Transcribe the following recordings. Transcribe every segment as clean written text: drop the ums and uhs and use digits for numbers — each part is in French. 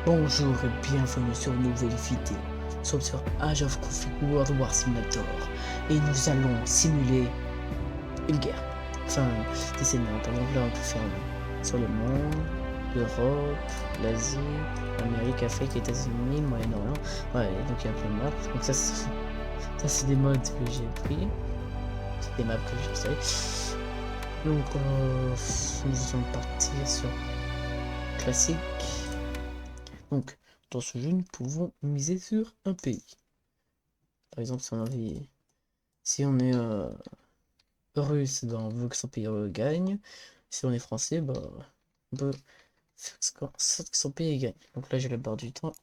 Bonjour et bienvenue sur une nouvelle vidéo. Nous sommes sur Age of Conflict World War Simulator et nous allons simuler une guerre. Enfin, des scénarios. Par exemple, là on peut faire sur le monde, l'Europe, l'Asie, l'Amérique, l'Afrique, les États-Unis, le Moyen-Orient. Ouais, donc il y a plein de maps. Donc ça c'est des modes que j'ai pris. C'est des maps que j'ai installées. Donc nous allons partir sur classique. Donc, dans ce jeu, nous pouvons miser sur un pays. Par exemple, si on est russe, ben, on veut que son pays gagne. Si on est français, ben, on peut faire que son pays gagne. Donc là, j'ai la barre du temps.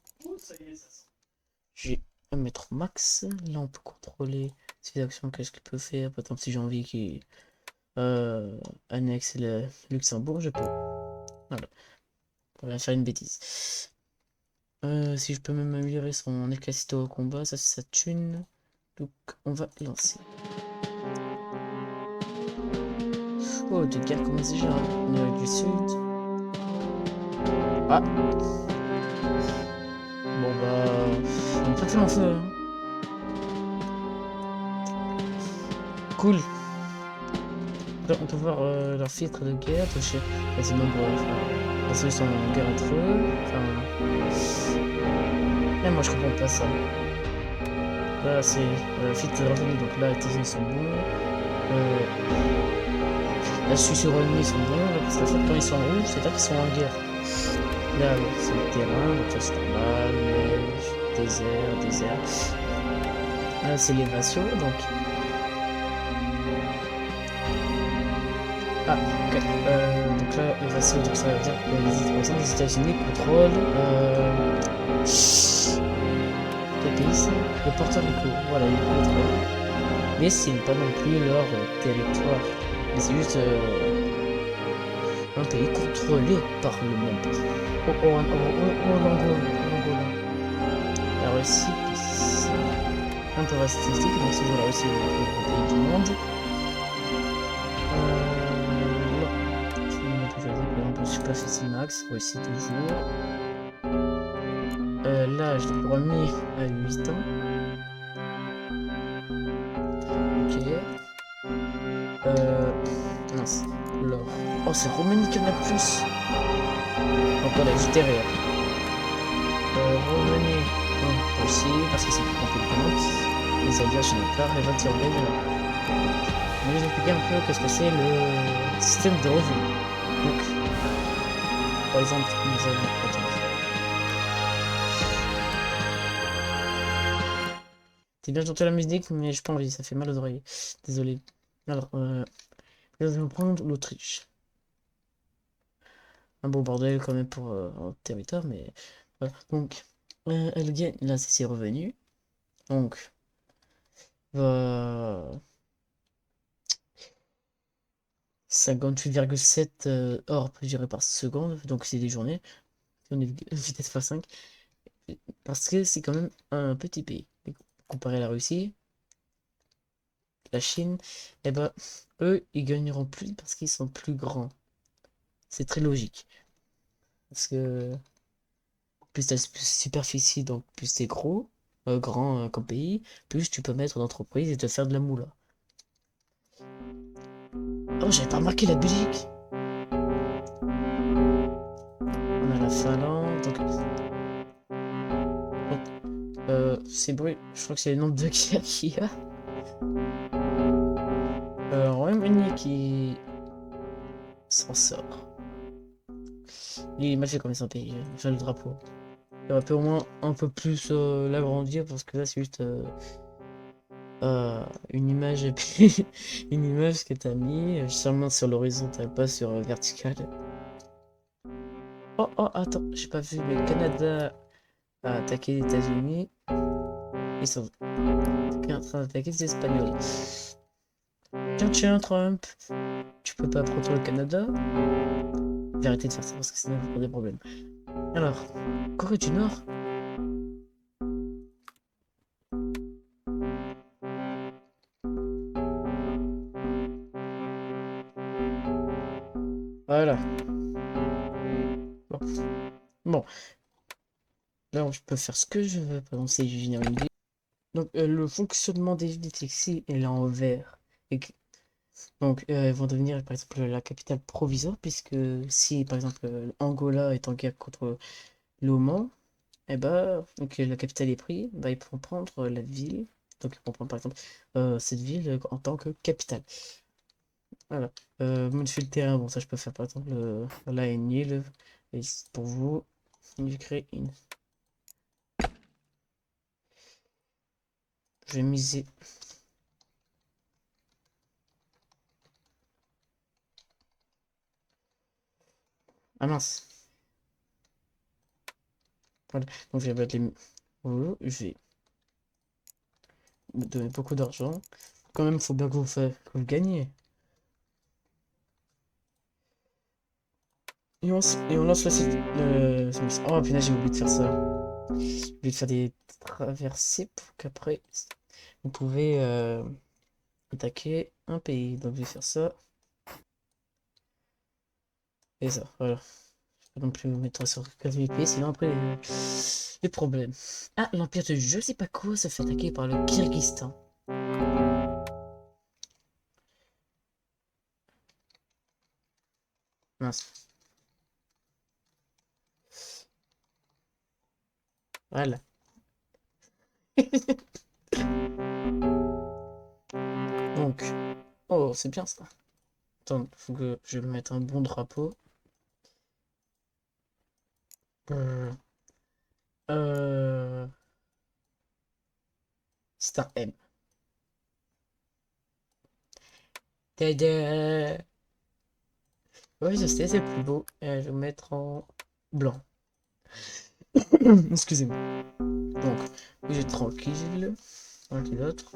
J'ai un mètre au max. Là, on peut contrôler ses actions, qu'est-ce qu'il peut faire. Par exemple, si j'ai envie qu'il annexe le Luxembourg, je peux. Voilà. On va faire une bêtise. Si je peux même améliorer son efficacité au combat, ça c'est sa thune. Donc on va lancer. Oh, de guerre commence déjà. Amérique du Sud. Ah. Bon bah, on est pas tellement feu. Hein. Cool. Là, on peut voir leur filtre de guerre. Toucher les nombreux. Parce qu'ils sont en guerre entre eux. Enfin. Mais moi je comprends pas ça. Là c'est filtre de revenu. Donc là les États-Unis sont bons. Là je suis sur ennemi, ils sont bons. Parce qu'en fait quand ils sont en rouge, c'est là qu'ils sont en guerre. Là, c'est le terrain, donc ça c'est normal, neige, désert. Là, c'est les vassaux, donc. Ah, ok. Donc là, les vassaux, donc ça veut dire que les États-Unis contrôlent. Quel pays c'est? Le Porto Rico. Voilà, ils contrôlent. Mais c'est pas non plus leur territoire. Mais c'est juste un pays contrôlé par le même pays. L'Angola. La Russie, c'est un peu statistique, donc c'est la Russie le plus grand pays du monde. On peut superficie max, Russie toujours. Là, je l'ai remis à 8 ans. Ok. Mince. L'or. Oh, c'est Roumanie qui en a plus. Donc voilà, juste derrière. Roumanie. Aussi, parce que c'est plus compétent. Les alliages, j'en ai peur, les votes urbaines, je vais vous expliquer un peu qu'est-ce que c'est le système de revenus. Donc, par exemple, nous avons. C'est bien j'entends la musique, mais j'ai pas envie, ça fait mal aux oreilles. Désolé. Alors, nous allons prendre l'Autriche. Un beau bordel quand même pour un territoire, mais voilà. Donc, elle gagne, là c'est ses revenus. Donc, 58,7 or géré par seconde, donc c'est des journées. On est vitesse x5. Parce que c'est quand même un petit pays. Comparé à la Russie, la Chine, et ben, eux, ils gagneront plus parce qu'ils sont plus grands. C'est très logique. Parce que plus t'as de superficie, donc plus t'es grand comme pays, plus tu peux mettre d'entreprise et te faire de la moula. Oh, j'avais pas remarqué la Belgique. On a la Finlande, donc c'est bruit. Je crois que c'est le nombre de guerres qu'il y a. Royaume-Uni qui s'en sort. Il est mal fait comme ça, pays. Enfin, le drapeau. Il aurait pu au moins un peu plus l'agrandir parce que là, c'est juste une image et puis une image que t'as mis seulement sur l'horizontal, pas sur vertical. Oh, oh, attends, j'ai pas vu. Le Canada a attaqué les États-Unis. Ils sont en train d'attaquer les Espagnols. Tiens, Trump, tu peux pas prendre le Canada? J'ai arrêté de faire ça parce que sinon, vous des problèmes. Alors, Corée du Nord. Voilà. Bon. là, je peux faire ce que je veux. Par exemple, si je viens une ville. Donc, le fonctionnement des villes ici, elle est en vert. Donc, elles vont devenir, par exemple, la capitale provisoire, puisque si, par exemple, Angola est en guerre contre l'Oman, eh ben, donc la capitale est prise, bah, ils pourront prendre la ville. Donc, ils pourront prendre, par exemple, cette ville en tant que capitale. Voilà. Modifier le terrain, bon, ça, je peux faire, par exemple, là, une île. Et pour vous, je crée une. Je vais miser. Ah mince. Voilà. Donc, je vais mettre les. Oh, je vais me donner beaucoup d'argent. Quand même, il faut bien que vous gagnez. Et on lance le site. Oh putain, j'ai oublié de faire ça. J'ai oublié de faire des traversées pour qu'après vous pouvez attaquer un pays. Donc je vais faire ça et ça. Voilà. Je peux non plus me mettre sur 4000 pays, sinon après les problèmes. Ah, l'empire de je sais pas quoi se fait attaquer par le Kyrgyzstan. Mince. Voilà. Donc, oh, c'est bien ça. Attends, faut que je mette un bon drapeau. Euh, euh, c'est un M. Tada! Oui, je sais, c'est plus beau. Je vais mettre en blanc. Excusez-moi. Donc, vous êtes tranquille. Un qui d'autre.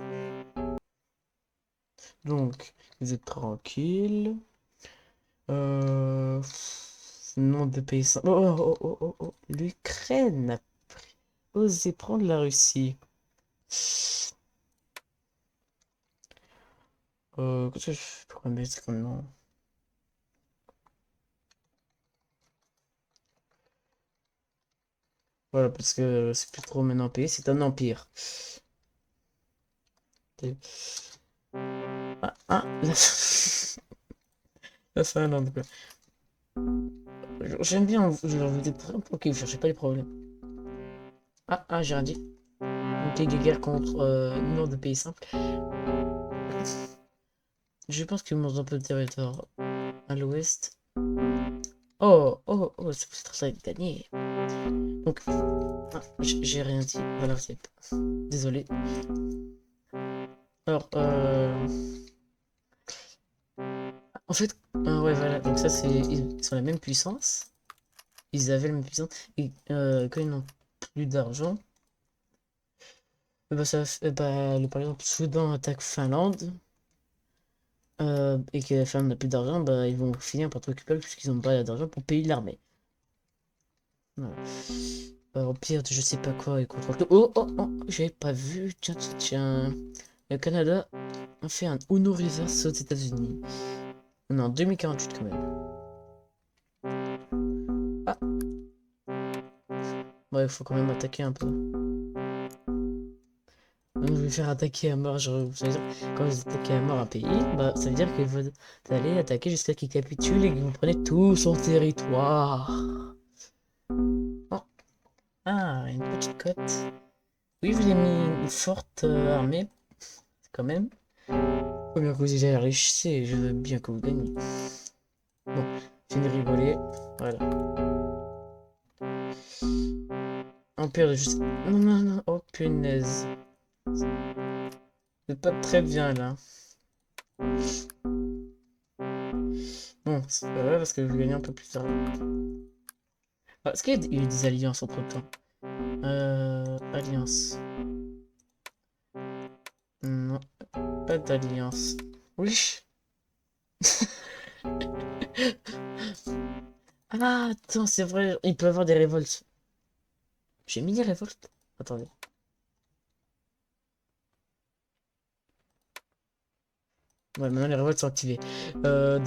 Donc, vous êtes tranquille. Euh... Nom de pays simple. Oh, oh, oh, oh, oh. L'Ukraine a osé prendre la Russie. Qu'est-ce que je pourrais mettre comme nom? Voilà, parce que c'est plus trop maintenant un pays, c'est un empire. Ah, ah, la Finlande, quoi. J'aime bien, vous êtes très ok, vous cherchez pas les problèmes. Ah, ah, j'ai rien dit. Ok, des guerres contre nord de pays simple. Je pense qu'il manque un peu de territoire à l'ouest. Oh, oh, oh, c'est pour ça que gagné. Donc, ah, j'ai rien dit. Voilà, c'est. Désolé. Alors, en fait, ouais, voilà. Donc, ça, c'est. Ils sont la même puissance. Ils avaient la même puissance. Et quand ils n'ont plus d'argent, bah, par exemple, Soudan attaque Finlande. Et que la Finlande n'a plus d'argent, bah, ils vont finir par te récupérer puisqu'ils n'ont pas d'argent pour payer l'armée. Voilà. Au pire, je sais pas quoi, et contrôle tout. Oh, oh, oh, j'avais pas vu. Tiens, tiens, tiens. Le Canada a fait un Uno Reverse aux États-Unis. On est en 2048 quand même. Ah, ouais, il faut quand même attaquer un peu. Donc, je vais faire attaquer à mort. Genre, ça veut dire, quand vous attaquez à mort un pays, bah, ça veut dire que vous allez attaquer jusqu'à qu'il capitule et que vous prenez tout son territoire. Oh. Ah, une petite côte. Oui, je vous ai mis une forte armée, quand même. Faut bien que vous ayez la richesse et je veux bien que vous gagnez. Bon, fini de rigoler. Voilà. Empire de juste. Non, non, non. Oh, punaise. C'est pas très bien, là. Bon, c'est pas vrai parce que je vais gagner un peu plus tard. Ah, est-ce qu'il y a eu des alliances entre-temps? Alliance. Non, pas d'alliance. Oui. Ah, attends, c'est vrai. Il peut y avoir des révoltes. J'ai mis des révoltes. Attendez. Ouais, maintenant les révoltes sont activées. Ah,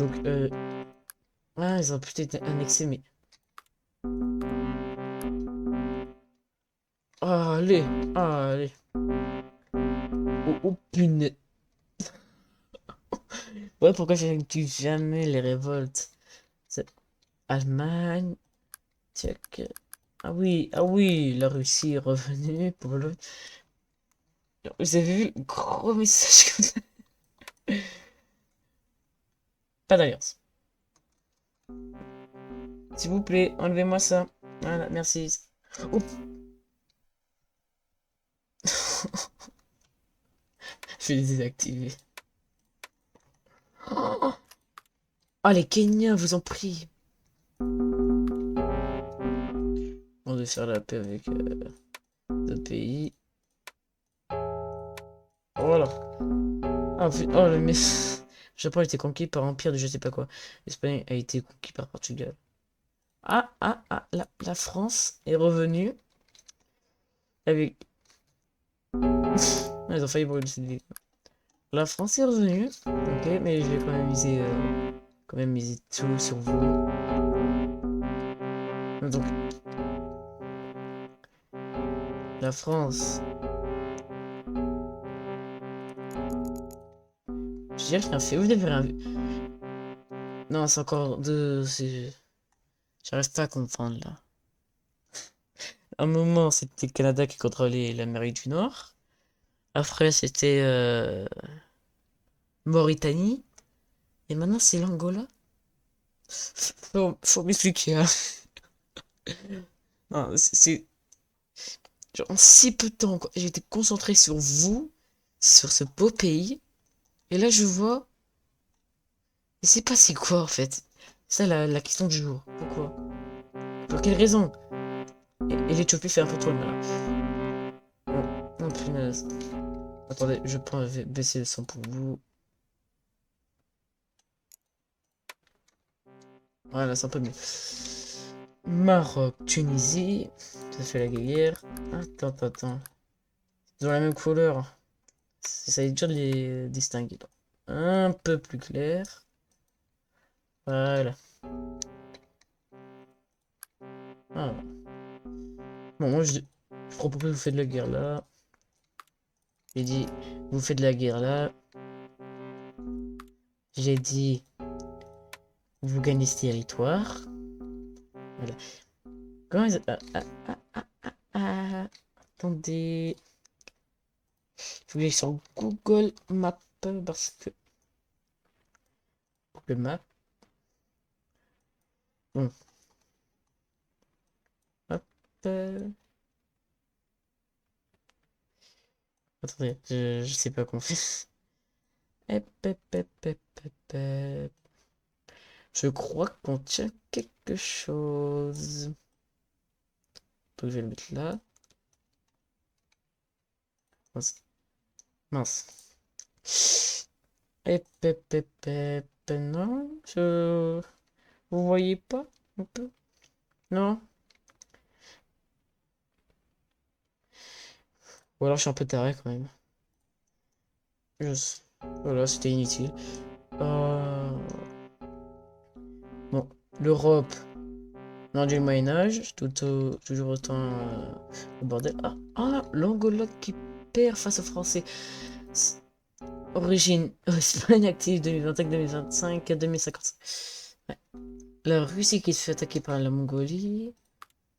ils ont peut-être été annexés, mais. Allez, allez. Oh, oh punaise. Ouais, pourquoi j'active jamais les révoltes? C'est Allemagne, Tchèque. Ah oui, la Russie est revenue pour le. Vous avez vu le gros message comme ça? Pas d'alliance. S'il vous plaît, enlevez-moi ça. Voilà, merci. Oh. Je vais les désactiver. Oh, ah, les Kenyans, vous en prie. On doit faire la paix avec d'autres pays. Voilà. Ah, oh, le Japon a été conquis par Empire de je sais pas quoi. L'Espagne a été conquis par Portugal. La France est revenue avec. Ah, ils ont failli brûler cette ville. La France est revenue. Ok, mais je vais quand même miser tout sur vous. Donc, la France. J'ai rien fait. Vous n'avez rien vu. Non, c'est encore de. J'arrive pas à comprendre là. Un moment, c'était le Canada qui contrôlait l'Amérique du Nord. Après, c'était Mauritanie. Et maintenant, c'est l'Angola. Faut m'expliquer, hein. Non, c'est genre en si peu de temps, quoi. J'étais concentré sur vous, sur ce beau pays. Et là, je vois. Et c'est passé quoi en fait? C'est ça la question du jour. Pourquoi? Pour quelle raison? Et l'Éthiopie fait un peu trop le mal. Oh, punaise. Attendez, je vais baisser le son pour vous. Voilà, c'est un peu mieux. Maroc, Tunisie. Ça fait la guerre. Attends. Ils ont la même couleur. Ça va être dur de les distinguer. Un peu plus clair. Voilà. Ah. Bon, moi je propose que vous faites de la guerre là. J'ai dit, vous faites de la guerre là. J'ai dit, vous gagnez ce territoire. Voilà. Comment ils... Attendez. Je vais aller sur Google Maps parce que... Google Maps. Bon. Hop. Attendez, je sais pas comment faire. Hop, hop, hop, hop, hop, hop. Je crois qu'on tient quelque chose. Donc je vais le mettre là. Mince. Mince. Hop, hop, hop, hop. Non, vous voyez pas un peu? Non? Ou alors je suis un peu taré quand même. Voilà, c'était inutile. Bon, l'Europe. Non, du Moyen-Âge, toujours autant le bordel. L'Angola qui perd face aux Français. Origine, Espagne active 2025, 2055. Ouais. La Russie qui se fait attaquer par la Mongolie.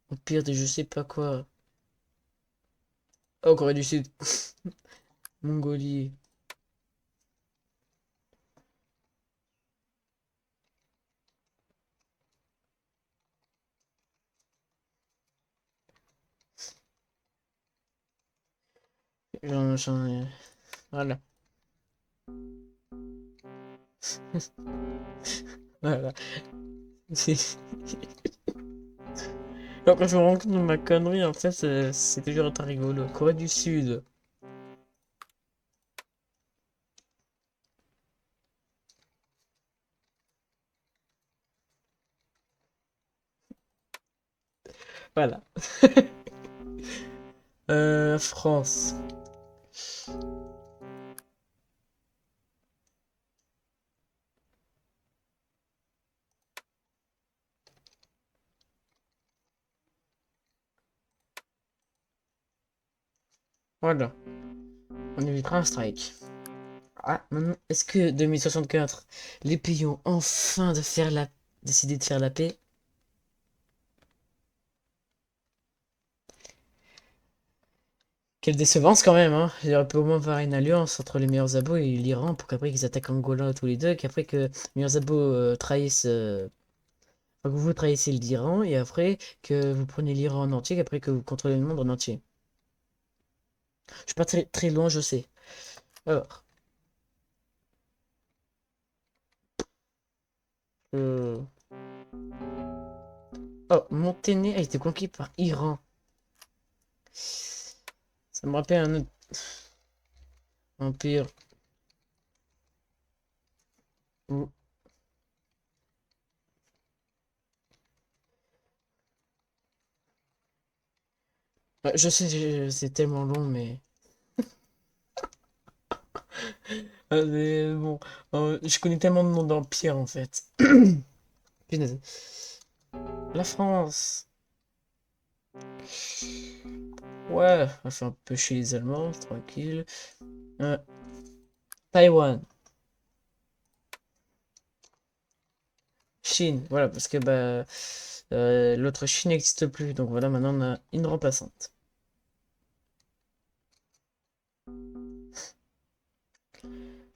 Au pire de je sais pas quoi. Oh, Corée du Sud. Mongolie. Voilà. Voilà. Alors, quand je me rends compte de ma connerie, en fait, c'est toujours autant rigolo. Corée du Sud. Voilà. France. Voilà. On évitera un strike. Ah, maintenant, est-ce que 2064, les pays ont enfin décidé de faire la paix? Quelle décevance quand même, hein. Il aurait pu au moins avoir une alliance entre les meilleurs abos et l'Iran pour qu'après ils attaquent Angola tous les deux, qu'après que les meilleurs abos trahissent, enfin, que vous trahissez l'Iran et après que vous prenez l'Iran en entier, qu'après que vous contrôlez le monde en entier. Je suis pas très, très loin, je sais. Alors, euh, oh, Monténégro a été conquis par Iran. Ça me rappelle un autre empire où... Ouais, je sais, c'est tellement long, mais... mais bon, je connais tellement de noms d'empires en fait. Punaise. La France. Ouais, on fait un peu chez les Allemands, tranquille. Euh, Taïwan. Chine, voilà, parce que bah, l'autre Chine n'existe plus, donc voilà, maintenant on a une remplaçante.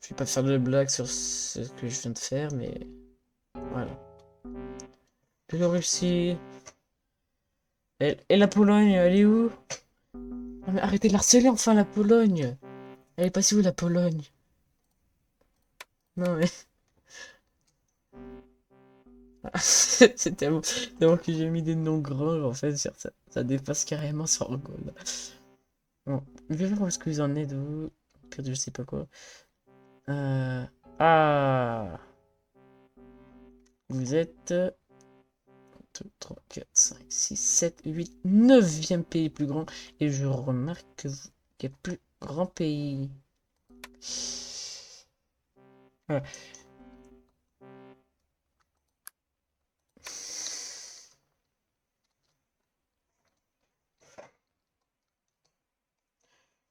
Je vais pas faire de blague sur ce que je viens de faire, mais voilà. Biélorussie. Et la Pologne, elle est où? Ah, mais arrêtez de la harceler enfin la Pologne! Elle est passée où la Pologne? Non mais. C'est tellement que j'ai mis des noms grands, en fait, ça dépasse carrément son rigole. Bon, je vais voir où est-ce que vous en êtes, vous. Pire de je sais pas quoi. Euh... Ah! Vous êtes 2, 3, 4, 5, 6, 7, 8, 9e pays plus grand. Et je remarque que vous, qu'il y a plus grand pays. Voilà.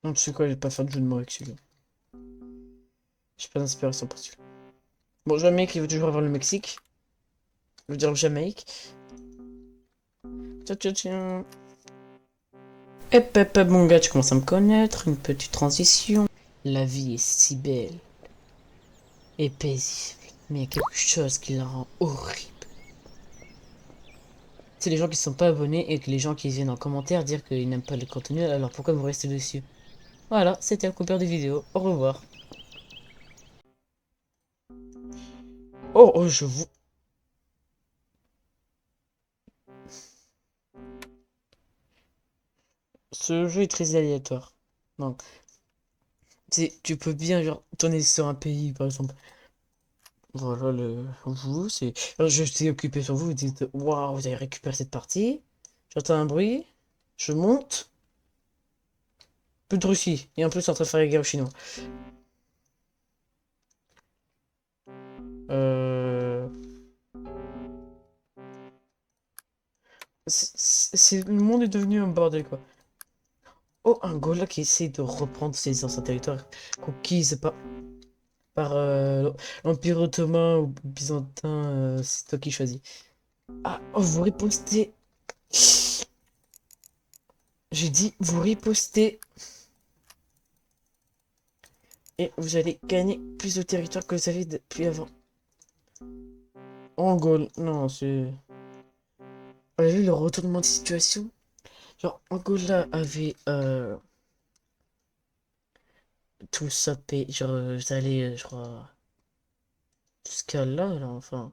Non, tu sais quoi, je vais pas faire de jeu de mots avec celui-là. J'ai pas d'inspiration pour celui-là. Bon, Jamaïque, il veut toujours avoir le Mexique. Je veux dire le Jamaïque. Tiens, tiens, tiens. Hep, hep, hep, mon gars, tu commences à me connaître. Une petite transition. La vie est si belle et paisible. Mais il y a quelque chose qui la rend horrible. C'est les gens qui sont pas abonnés et que les gens qui viennent en commentaire dire qu'ils n'aiment pas le contenu, alors pourquoi vous restez dessus? Voilà, c'était un coupeur de vidéo. Au revoir. Oh, oh, je vous... Ce jeu est très aléatoire. Donc, tu peux bien genre, tourner sur un pays, par exemple. Voilà, vous, c'est... Alors, je suis occupé sur vous, vous dites, waouh, vous avez récupéré cette partie. J'entends un bruit. Je monte. Plus de Russie. Et en plus, en train de faire la guerre aux Chinois. Euh... Le monde est devenu un bordel, quoi. Oh, Angola qui essaie de reprendre ses anciens territoires conquises par l'Empire ottoman ou byzantin, c'est toi qui choisis. Ah, oh, vous ripostez. J'ai dit, vous ripostez. Et vous allez gagner plus de territoire que vous avez depuis avant. Angola, non, c'est... Vous avez vu le retournement de situation? Genre, Angola avait tout ça payé. Genre, vous allez, je crois, jusqu'à là, enfin,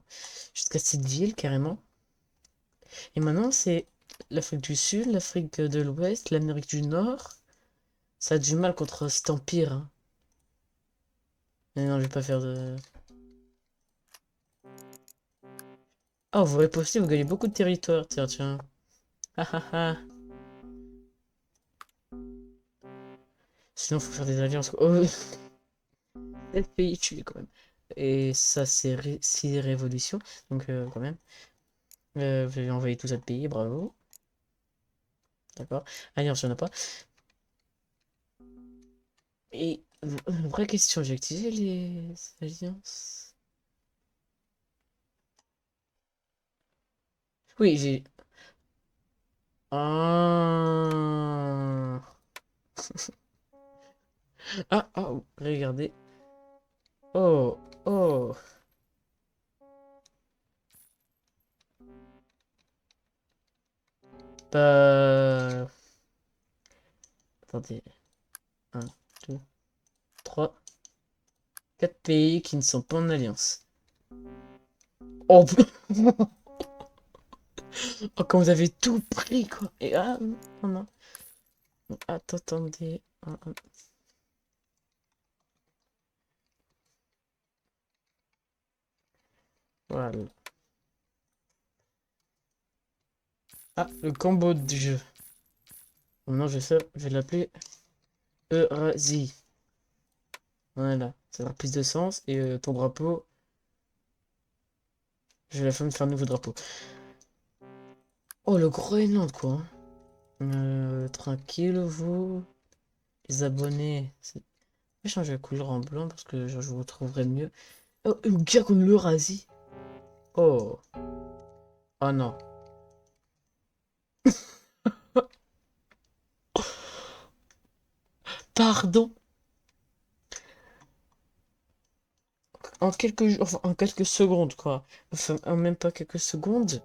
jusqu'à cette ville carrément. Et maintenant, c'est l'Afrique du Sud, l'Afrique de l'Ouest, l'Amérique du Nord. Ça a du mal contre cet empire, hein. Mais non, je vais pas faire de... Ah, vous ripostez, vous gagnez beaucoup de territoire. Tiens, tiens. Ah ah ah. Sinon, faut faire des alliances, quoi. Oh, 7 pays tués quand même. Et ça, c'est 6 révolutions. Donc, quand même. Vous avez envoyé tout ça de pays, bravo. D'accord. Alliance, il n'y en a pas. Et une vraie question, j'ai activé les alliances? Oui, j'ai... Ah, regardez. Oh, oh. Bah... Attendez. Un, 2, 3, 4 pays qui ne sont pas en alliance. Oh, oh, quand vous avez tout pris, quoi. Et ah, non, non. Attendez. Voilà. Ah, le combo du jeu. Maintenant, je vais l'appeler Eurasie. Voilà, ça aura plus de sens. Et ton drapeau, je vais la faire un nouveau drapeau. Oh, le Groenland, quoi. Tranquille, vous. Les abonnés. Je vais changer la couleur en blanc parce que je vous retrouverai mieux. Oh, une guerre contre l'Eurasie. Oh. Oh non. Pardon. En quelques jours, enfin, en quelques secondes, quoi. Enfin, en même pas quelques secondes.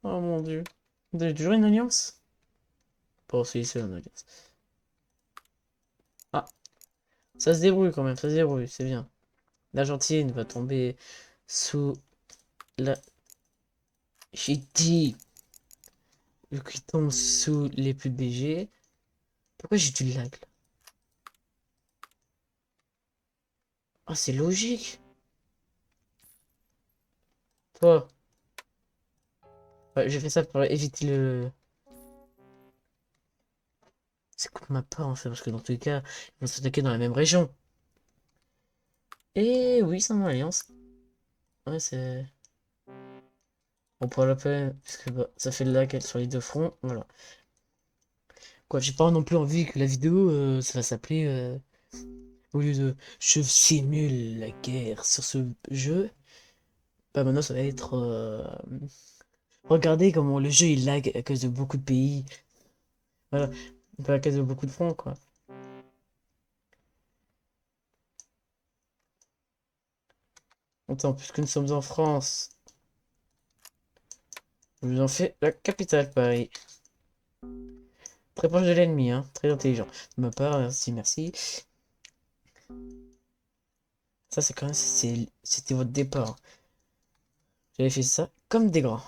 Oh mon dieu. Vous avez toujours une alliance? Bon, si, c'est une alliance. Ah, ça se débrouille quand même, ça se débrouille, c'est bien. L'Argentine va tomber sous la... J'ai dit, vu qu'il tombe sous les plus BG. Pourquoi j'ai du lag là? Ah, c'est logique. Toi, ouais, j'ai fait ça pour éviter le... C'est contre ma part en fait, parce que dans tous les cas, ils vont s'attaquer dans la même région. Et oui, c'est en alliance. Ouais, c'est... On pourra l'appeler, parce que bah, ça fait le lag sur les deux fronts, voilà. Quoi, j'ai pas non plus envie que la vidéo, ça va s'appeler... au lieu de je simule la guerre sur ce jeu, bah maintenant ça va être regardez comment le jeu il lag à cause de beaucoup de pays. Voilà, pas à cause de beaucoup de fronts quoi. Attends, puisque nous sommes en France, je vous en fais la capitale Paris. Très proche de l'ennemi, hein, très intelligent. De ma part, merci, merci. Ça c'est quand même c'était votre départ. J'avais fait ça comme des grands.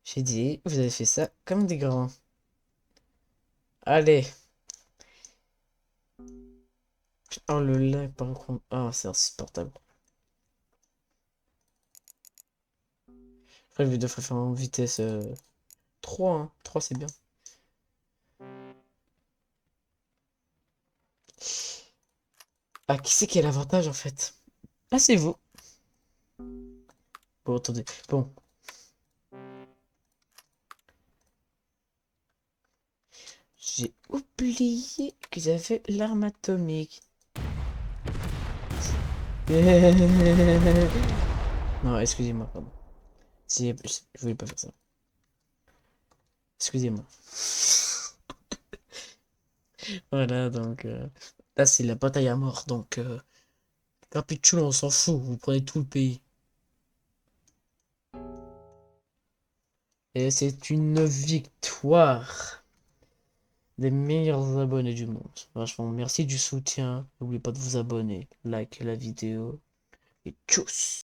J'ai dit, vous avez fait ça comme des grands. Allez. Oh le lag par contre. Ah, c'est insupportable. Après, je devrais faire en vitesse 3, hein. 3 c'est bien. Ah, qui c'est qui a l'avantage en fait? Ah, c'est vous. Bon, attendez. Bon, j'ai oublié qu'ils avaient l'arme atomique. Non, excusez-moi, pardon. Je voulais pas faire ça. Excusez-moi. Voilà, donc là c'est la bataille à mort. Donc, Capitule, on s'en fout. Vous prenez tout le pays. Et c'est une victoire des meilleurs abonnés du monde. Franchement, merci du soutien. N'oubliez pas de vous abonner, like la vidéo et tchuss!